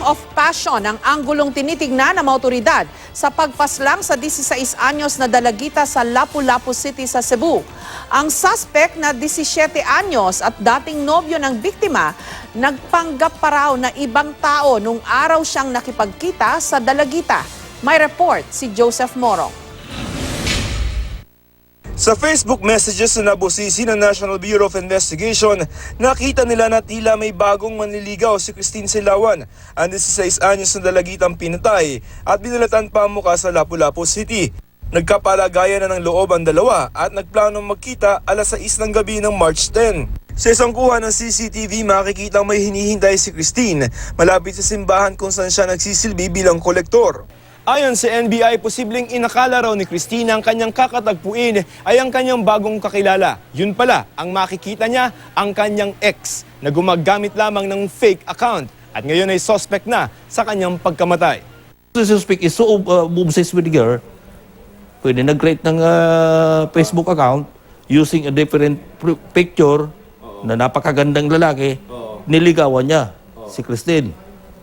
of passion ang anggulong tinitignan ng mga otoridad sa pagpaslang sa 16 anyos na dalagita sa Lapu-Lapu City sa Cebu. Ang suspect na 17 anyos at dating nobyo ng biktima, nagpanggap pa raw na ibang tao nung araw siyang nakipagkita sa dalagita. May report si Joseph Morong. Sa Facebook messages na nabusisi ng National Bureau of Investigation, nakita nila na tila may bagong manliligaw si Christine Silawan, ang 16 anyos na dalagitang pinatay at binalatan pa ang muka sa Lapu-Lapu City. Nagkapalagayan na ng loob ang dalawa at nagplanong magkita alas 6 ng gabi ng March 10. Sa isang kuha ng CCTV, makikita may hinihintay si Christine malapit sa simbahan kung saan siya nagsisilbi bilang kolektor. Ayon sa NBI, posibleng inakala raw ni Christine ang kanyang kakatagpuin ay ang kanyang bagong kakilala. Yun pala, ang makikita niya, ang kanyang ex na gumagamit lamang ng fake account at ngayon ay suspect na sa kanyang pagkamatay. The suspect is so obsessed with the girl, pwede nag-create ng Facebook account using a different picture na napakagandang lalaki, niligawan niya si Christine.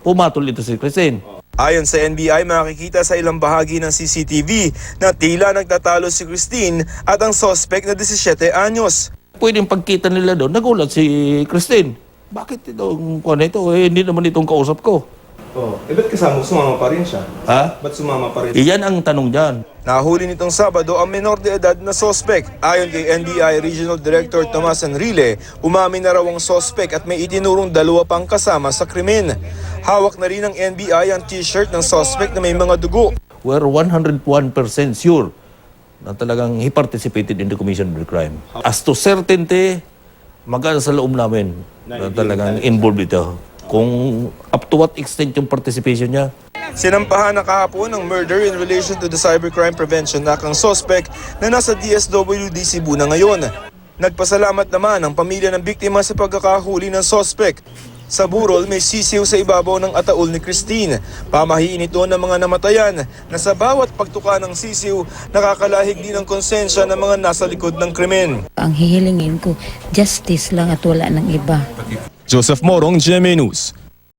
Pumatol ito si Christine. Ayon sa NBI, makikita sa ilang bahagi ng CCTV na tila nagtatalo si Christine at ang suspect na 17 anyos. Pwedeng pagkita nila doon, nagulat si Christine. Bakit itong kuwan ito? Hindi naman itong kausap ko. Ba't kasama sumama pa rin siya? Ha? Ba't sumama pa rin? Iyan ang tanong dyan. Nahuli nitong Sabado ang menor de edad na suspect. Ayon kay NBI Regional Director Tomas Enrile, umamin na raw ang suspect at may itinurong dalawa pang kasama sa krimen. Hawak na rin ng NBI ang t-shirt ng suspect na may mga dugo. We're 101% sure na talagang he participated in the commission of the crime. As to certainty, magaan sa loob namin na talagang involved ito. Kung up to what extent yung participation niya. Sinampahan na kahapon ng murder in relation to the Cybercrime Prevention Act ang suspect na nasa DSWD Cebu na ngayon. Nagpasalamat naman ang pamilya ng biktima sa pagkakahuli ng suspect. Sa burol, may sisiw sa ibabaw ng ataol ni Christine. Pamahiin ito ng mga namatayan na sa bawat pagtuka ng sisiw, nakakalahig din ang konsensya ng mga nasa likod ng krimen. Ang hihilingin ko, justice lang at wala ng iba. Joseph Morong, GMA News.